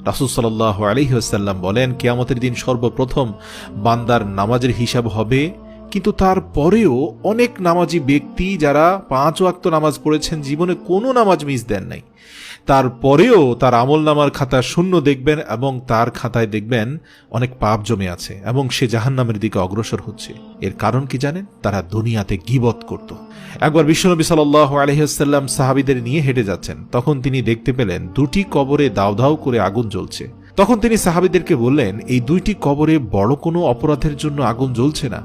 রাসূল সাল্লাল্লাহু আলাইহি ওয়াসাল্লাম বলেন, কিয়ামতের দিন সর্বপ্রথম বান্দার নামাজের হিসাব হবে, কিন্তু তারপরেও অনেক নামাজি ব্যক্তি যারা 5 ওয়াক্ত নামাজ পড়েছেন, জীবনে কোনো নামাজ মিস দেন নাই, তারপরেও তার আমলনামার খাতা শূন্য দেখবেন এবং তার খাতায় দেখবেন অনেক পাপ জমে আছে এবং সে জাহান্নামের দিকে অগ্রসর হচ্ছে। এর কারণ কি জানেন? তারা দুনিয়াতে গীবত করত। একবার বিশ্বনবী সাল্লাল্লাহু আলাইহি ওয়াসাল্লাম সাহাবীদের নিয়ে হেঁটে যাচ্ছেন, তখন তিনি দেখতে পেলেন 2টি কবরে দাউ দাউ করে আগুন জ্বলছে। তখন তিনি সাহাবীদেরকে বললেন, এই 2টি কবরে বড় কোনো অপরাধের জন্য আগুন জ্বলছে না,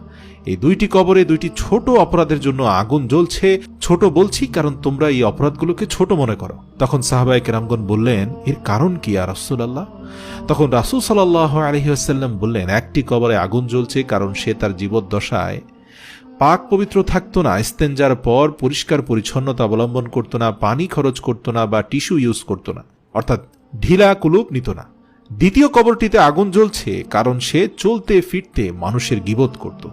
এই 2টি কবরে 2টি ছোট অপরাধের জন্য আগুন জ্বলছে। ছোট বলছি কারণ তোমরা এই অপরাধগুলোকে ছোট মনে করো। তখন সাহাবায়ে কেরামগণ বললেন, এর কারণ কি ইয়া রাসূলুল্লাহ? তখন রাসূল সাল্লাল্লাহু আলাইহি ওয়াসাল্লাম বললেন, একটি কবরে আগুন জ্বলছে কারণ সে তার জীবদ্দশায় পাক পবিত্র থাকতো না, ইস্তেঞ্জার পর পরিষ্কার পরিচ্ছন্নতা অবলম্বন করতো না, পানি খরচ করতো না বা টিস্যু ইউজ করতো না, অর্থাৎ ঢিলা কুলুপ নিত না। দ্বিতীয় কবরটিতে আগুন জ্বলছে কারণ সে চলতে ফিরতে মানুষের গীবত করত।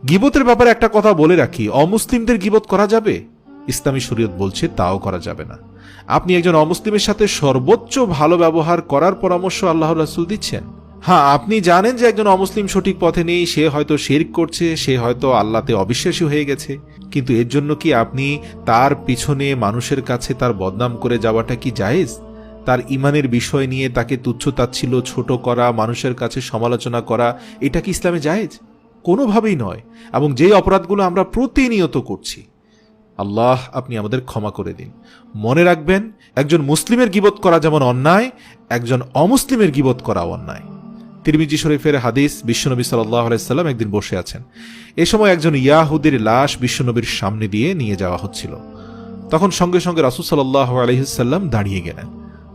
গীবতের ব্যাপারে একটা কথা বলে রাখি, অমুসলিমদের গীবত করা যাবে? ইসলামী শরীয়ত বলছে তাও করা যাবে না। আপনি একজন অমুসলিমের সাথে সর্বোচ্চ ভালো ব্যবহার করার পরামর্শ আল্লাহর রাসূল দিচ্ছেন। হ্যাঁ, আপনি জানেন যে একজন অমুসলিম সঠিক পথে নেই, সে হয়তো শিরক করছে, সে হয়তো আল্লাহতে অবিশ্বাসী হয়ে গেছে, কিন্তু এর জন্য কি আপনি তার পিছনে মানুষের কাছে তার বদনাম করে যাওয়াটা কি জায়েজ? তার ইমানের বিষয় নিয়ে তাকে তুচ্ছ-তাচ্ছিল্য, ছোট করা, মানুষের কাছে সমালোচনা করা, এটা কি ইসলামে জায়েজ? কোনোভাবেই নয়। এবং যেই অপরাধগুলো আমরা প্রতিনিয়ত করছি, আল্লাহ আপনি আমাদের ক্ষমা করে দিন। মনে রাখবেন, একজন মুসলিমের গীবত করা যেমন অন্যায়, একজন অমুসলিমের গীবত করাও অন্যায়। তিরমিজি শরীফের হাদিস, বিশ্বনবী সাল্লাল্লাহু আলাইহি সাল্লাম একদিন বসে আছেন। এ সময় একজন ইয়াহুদীর লাশ বিশ্বনবীর সামনে দিয়ে নিয়ে যাওয়া হচ্ছিল। তখন সঙ্গে সঙ্গে রাসূল সাল্লাল্লাহু আলাইহি সাল্লাম দাঁড়িয়ে গেলেন।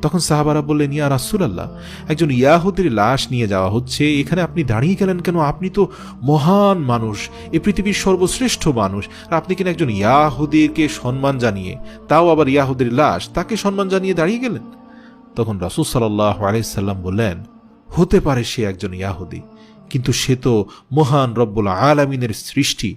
তখন সাহাবারা বললেন, ইয়া রাসূলুল্লাহ, একজন ইয়াহুদীর লাশ নিয়ে যাওয়া হচ্ছে, এখানে আপনি দাঁড়িয়ে গেলেন কেন? আপনি তো মহান মানুষ, এই পৃথিবীর সর্বশ্রেষ্ঠ মানুষ, আর আপনি কিনা একজন ইয়াহুদীকে সম্মান জানিয়ে, তাও আবার ইয়াহুদীর লাশ, তাকে সম্মান জানিয়ে দাঁড়িয়ে গেলেন? তখন রাসূল সাল্লাল্লাহু আলাইহি সাল্লাম বললেন, হতে পারে সে একজন ইয়াহুদী, কিন্তু সে তো মহান রব্বুল আলামিনের সৃষ্টি,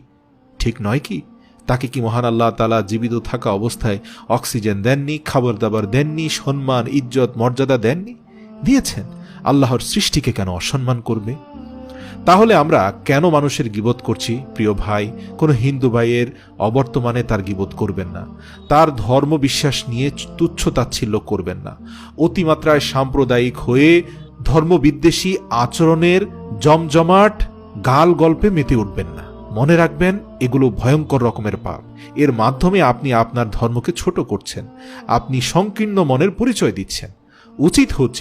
ঠিক নয় কি? তাকে কি মহান আল্লাহ তাআলা জীবিত থাকা অবস্থায় অক্সিজেন দেননি, খাবার দাবার দেননি, সম্মান, ইজ্জত, মর্যাদা দেননি? দিয়েছেন। আল্লাহর সৃষ্টিকে কেন অসম্মান করবে? তাহলে আমরা কেন মানুষের গীবত করছি? প্রিয় ভাই, কোনো হিন্দু ভাইয়ের অবর্তমানে তার গীবত করবেন না, তার ধর্ম বিশ্বাস নিয়ে তুচ্ছ তাচ্ছিল্য করবেন না, অতিমাত্রায় সাম্প্রদায়িক হয়ে ধর্মবিদ্বেষী আচরণের জমজমাট গাল গল্পে মেতে উঠবেন না। মনে রাখবেন, এগুলো ভয়ঙ্কর রকমের পাপ। এর মাধ্যমে আপনি আপনার ধর্মকে ছোট করছেন, আপনি সংকীর্ণ মনের পরিচয় দিচ্ছেন। উচিত হচ্ছে